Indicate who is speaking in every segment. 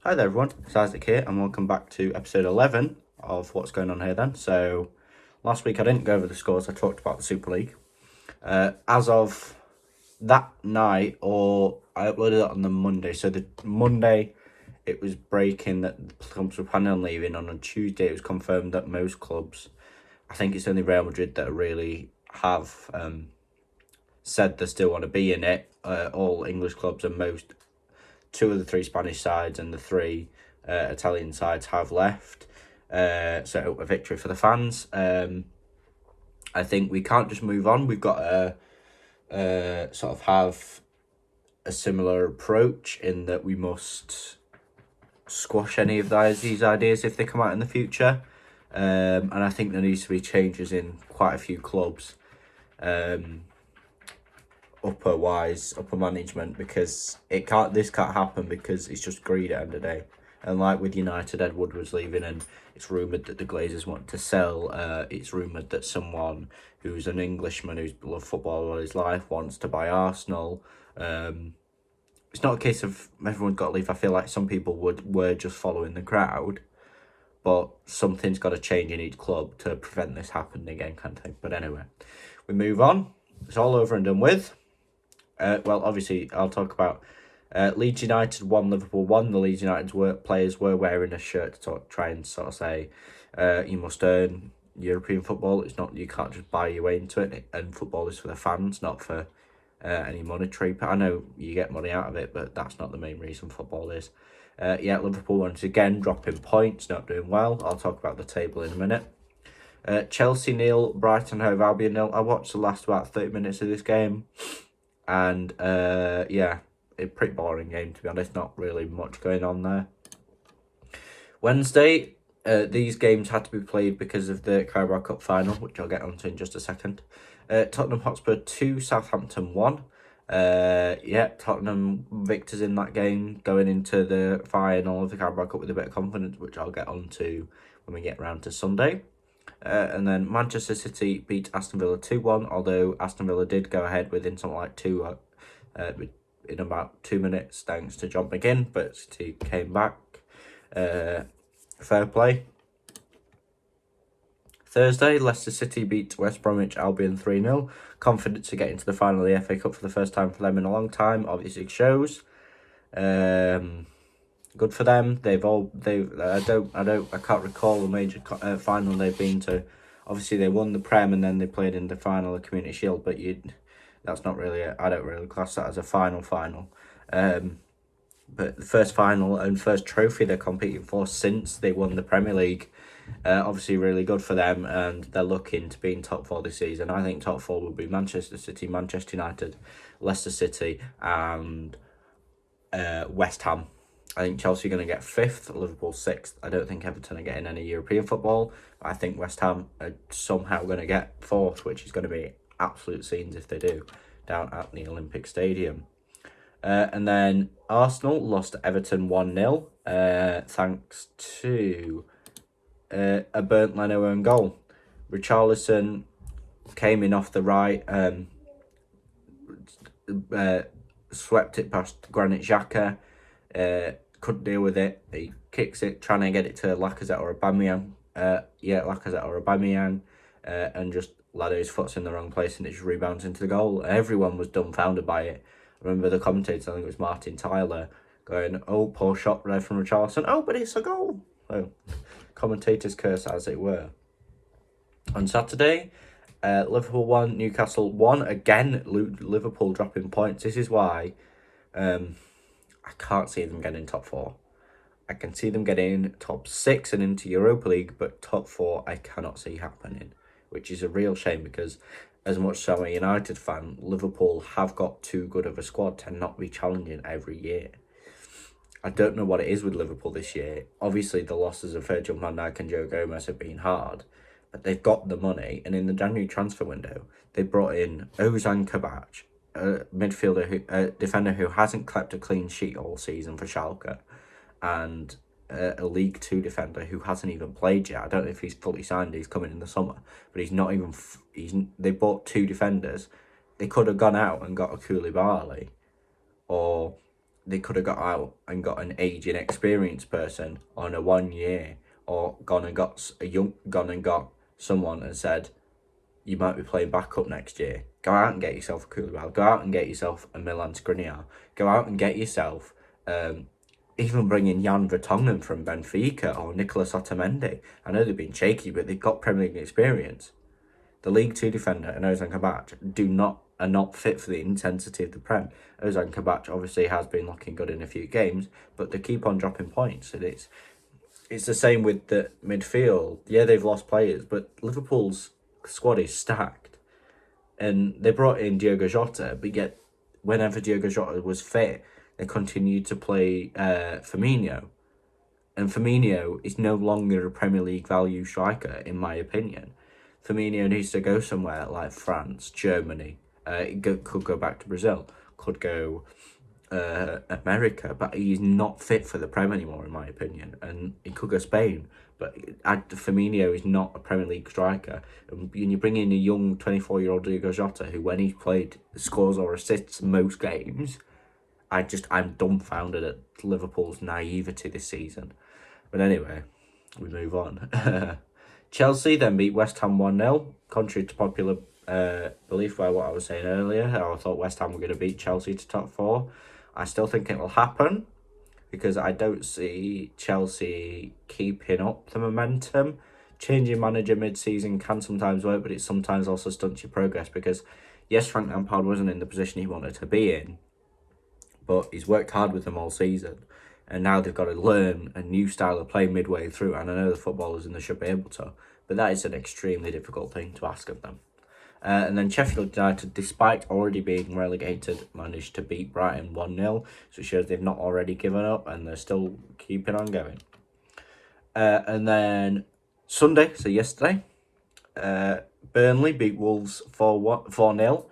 Speaker 1: Hi there everyone, it's Isaac here and welcome back to episode 11 of What's Going On Here then. So last week I didn't go over the scores, I talked about the Super League. As of that night, or I uploaded it on the Monday, so the Monday it was breaking that the clubs were planning on leaving, and on Tuesday it was confirmed that most clubs, I think it's only Real Madrid that really have said they still want to be in it. All English clubs and two of the three Spanish sides and the three Italian sides have left. So a victory for the fans. I think we can't just move on. We've got to sort of have a similar approach in that we must squash any of these ideas if they come out in the future. And I think there needs to be changes in quite a few clubs. Upper management, because this can't happen because it's just greed at the end of the day. And like with United, Ed Woodward's leaving, and it's rumoured that the Glazers want to sell. It's rumoured that someone who's an Englishman who's loved football all his life wants to buy Arsenal. It's not a case of everyone's got to leave. I feel like some people were just following the crowd, but something's got to change in each club to prevent this happening again, kind of thing. But anyway, we move on. It's all over and done with. Well, obviously, I'll talk about Leeds United 1, Liverpool 1. The Leeds United players were wearing a shirt to try and sort of say, you must earn European football. It's not, you can't just buy your way into it. And football is for the fans, not for any monetary. I know you get money out of it, but that's not the main reason football is. Liverpool once again dropping points, not doing well. I'll talk about the table in a minute. Chelsea 0, Brighton Hove Albion 0. I watched the last about 30 minutes of this game. And a pretty boring game, to be honest. Not really much going on there. Wednesday, these games had to be played because of the Carabao Cup final, which I'll get onto in just a second. Tottenham Hotspur 2, Southampton 1. Tottenham victors in that game, going into the final of the Carabao Cup with a bit of confidence, which I'll get onto when we get round to Sunday. And then Manchester City beat Aston Villa 2-1, although Aston Villa did go ahead within something like in about 2 minutes thanks to John McGinn, but City came back. Fair play. Thursday, Leicester City beat West Bromwich Albion 3-0. Confident to get into the final of the FA Cup for the first time for them in a long time, obviously shows. Good for them. I can't recall a major final they've been to. Obviously, they won the Prem and then they played in the final of Community Shield, but that's not really. I don't really class that as a final. But the first final and first trophy they're competing for since they won the Premier League. Obviously, really good for them, and they're looking to be in top four this season. I think top four will be Manchester City, Manchester United, Leicester City, and West Ham. I think Chelsea are going to get 5th, Liverpool 6th. I don't think Everton are getting any European football. I think West Ham are somehow going to get 4th, which is going to be absolute scenes if they do, down at the Olympic Stadium. And then Arsenal lost to Everton 1-0, thanks to a Bernd Leno own goal. Richarlison came in off the right, swept it past Granit Xhaka. Couldn't deal with it. He kicks it, trying to get it to Lacazette or Aubameyang. And just Leno's foot's in the wrong place and it just rebounds into the goal. Everyone was dumbfounded by it. I remember the commentator, I think it was Martin Tyler, going, "Oh, poor shot there from Richarlison. Oh, but it's a goal." So, commentator's curse, as it were. On Saturday, Liverpool 1, Newcastle 1. Again, Liverpool dropping points. This is why I can't see them getting top 4. I can see them getting top 6 and into Europa League, but top 4 I cannot see happening, which is a real shame because as much as I'm a United fan, Liverpool have got too good of a squad to not be challenging every year. I don't know what it is with Liverpool this year. Obviously, the losses of Virgil van Dijk and Joe Gomez have been hard, but they've got the money, and in the January transfer window, they brought in Ozan Kabak, a defender who hasn't kept a clean sheet all season for Schalke, and a League Two defender who hasn't even played yet. I don't know if he's fully signed. He's coming in the summer, but he's not even. They bought 2 defenders. They could have gone out and got a Koulibaly, or they could have got out and got an aging experienced person on a 1 year, or gone and got someone and said, you might be playing backup next year. Go out and get yourself a Koulibaly. Go out and get yourself a Milan Skriniar. Go out and get yourself, even bring in Jan Vertonghen from Benfica or Nicolas Otamendi. I know they've been shaky, but they've got Premier League experience. The League Two defender and Ozan Kabak are not fit for the intensity of the Prem. Ozan Kabak obviously has been looking good in a few games, but they keep on dropping points. And it's the same with the midfield. Yeah, they've lost players, but Liverpool's squad is stacked. And they brought in Diogo Jota, but yet whenever Diogo Jota was fit, they continued to play Firmino. And Firmino is no longer a Premier League value striker, in my opinion. Firmino needs to go somewhere like France, Germany. Could go back to Brazil. Could go America. But he's not fit for the Prem anymore, in my opinion. And he could go Spain. But Firmino is not a Premier League striker. And you bring in a young 24-year-old Diogo Jota, who when he's played scores or assists most games. I'm dumbfounded at Liverpool's naivety this season. But anyway, we move on. Chelsea then beat West Ham 1-0, contrary to popular belief by what I was saying earlier. How I thought West Ham were going to beat Chelsea to top four. I still think it will happen, because I don't see Chelsea keeping up the momentum. Changing manager mid-season can sometimes work, but it sometimes also stunts your progress, because yes, Frank Lampard wasn't in the position he wanted to be in, but he's worked hard with them all season. And now they've got to learn a new style of play midway through. And I know the footballers and they should be able to, but that is an extremely difficult thing to ask of them. And then Sheffield United, despite already being relegated, managed to beat Brighton 1-0. So it shows they've not already given up and they're still keeping on going. And then Sunday, so yesterday, Burnley beat Wolves 4-0.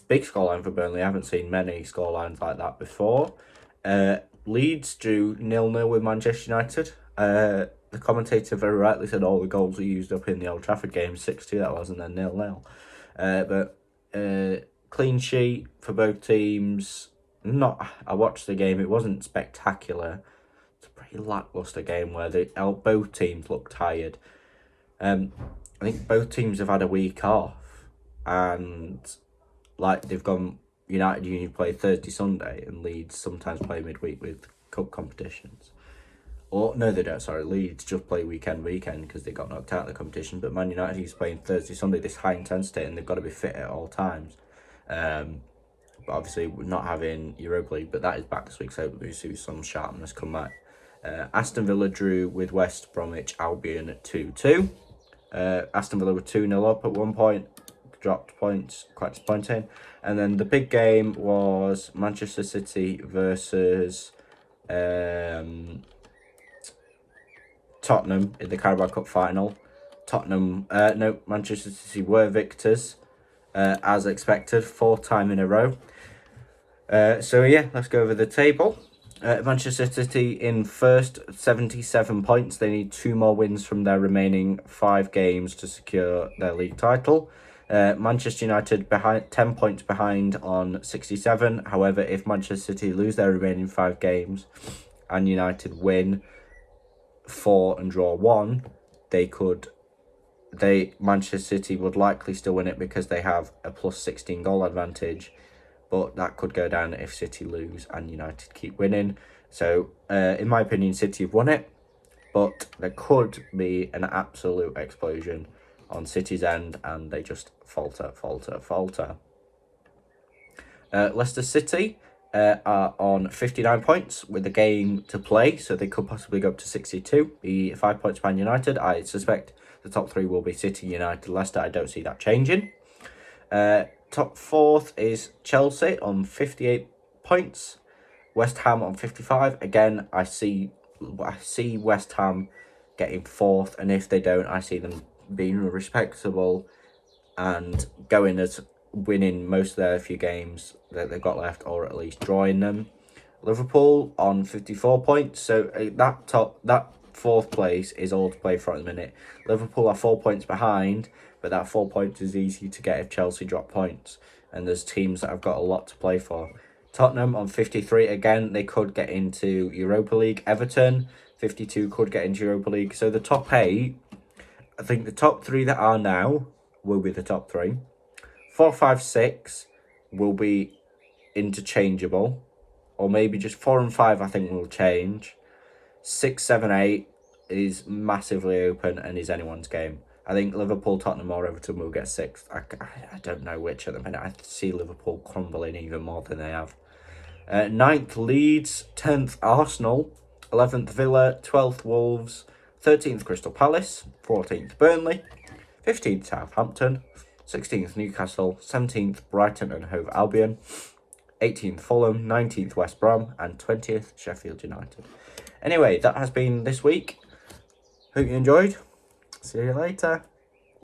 Speaker 1: Big scoreline for Burnley. I haven't seen many scorelines like that before. Leeds drew 0-0 with Manchester United. The commentator very rightly said all the goals were used up in the Old Trafford game. 6-2 that was, and then 0-0. But clean sheet for both teams. I watched the game. It wasn't spectacular. It's a pretty lackluster game where both teams look tired. I think both teams have had a week off, and they've gone. United usually play Thursday, Sunday, and Leeds sometimes play midweek with cup competitions. Or no, they don't. Sorry, Leeds just play weekend because they got knocked out of the competition. But Man United is playing Thursday, Sunday, this high intensity, and they've got to be fit at all times. But obviously, we're not having Europa League, but that is back this week, so we see some sharpness come back. Aston Villa drew with West Bromwich Albion at 2-2. Aston Villa were 2-0 up at one point. Dropped points, quite disappointing. And then the big game was Manchester City versus Tottenham in the Carabao Cup final. Manchester City were victors, as expected, 4th time in a row. So yeah, let's go over the table. Manchester City in first, 77 points. They need 2 more wins from their remaining 5 games to secure their league title. Manchester United 10 points behind on 67. However, if Manchester City lose their remaining 5 games and United win 4 and draw 1, Manchester City would likely still win it because they have a plus 16 goal advantage, but that could go down if City lose and United keep winning. So, in my opinion, City have won it, but there could be an absolute explosion on City's end, and they just falter. Leicester City are on 59 points with a game to play, so they could possibly go up to 62. Be 5 points behind United. I suspect the top 3 will be City, United, Leicester. I don't see that changing. Top 4th is Chelsea on 58 points. West Ham on 55. Again, I see West Ham getting 4th, and if they don't, I see them being respectable and going as winning most of their few games that they've got left, or at least drawing them. Liverpool on 54 points, so that 4th place is all to play for at the minute. Liverpool are 4 points behind, but that 4 points is easy to get if Chelsea drop points, and there's teams that have got a lot to play for. Tottenham on 53. Again, they could get into Europa League. Everton, 52, could get into Europa League. So the top 8, I think the top 3 that are now will be the top 3. 4, 5, 6 will be interchangeable. Or maybe just 4 and 5 I think will change. 6, 7, 8 is massively open and is anyone's game. I think Liverpool, Tottenham or Everton will get 6th. I don't know which at the minute. I see Liverpool crumbling even more than they have. 9th Leeds, 10th Arsenal, 11th Villa, 12th Wolves, 13th Crystal Palace, 14th Burnley, 15th Southampton, 16th Newcastle, 17th Brighton and Hove Albion, 18th Fulham, 19th West Brom and 20th Sheffield United. Anyway, that has been this week. Hope you enjoyed. See you later.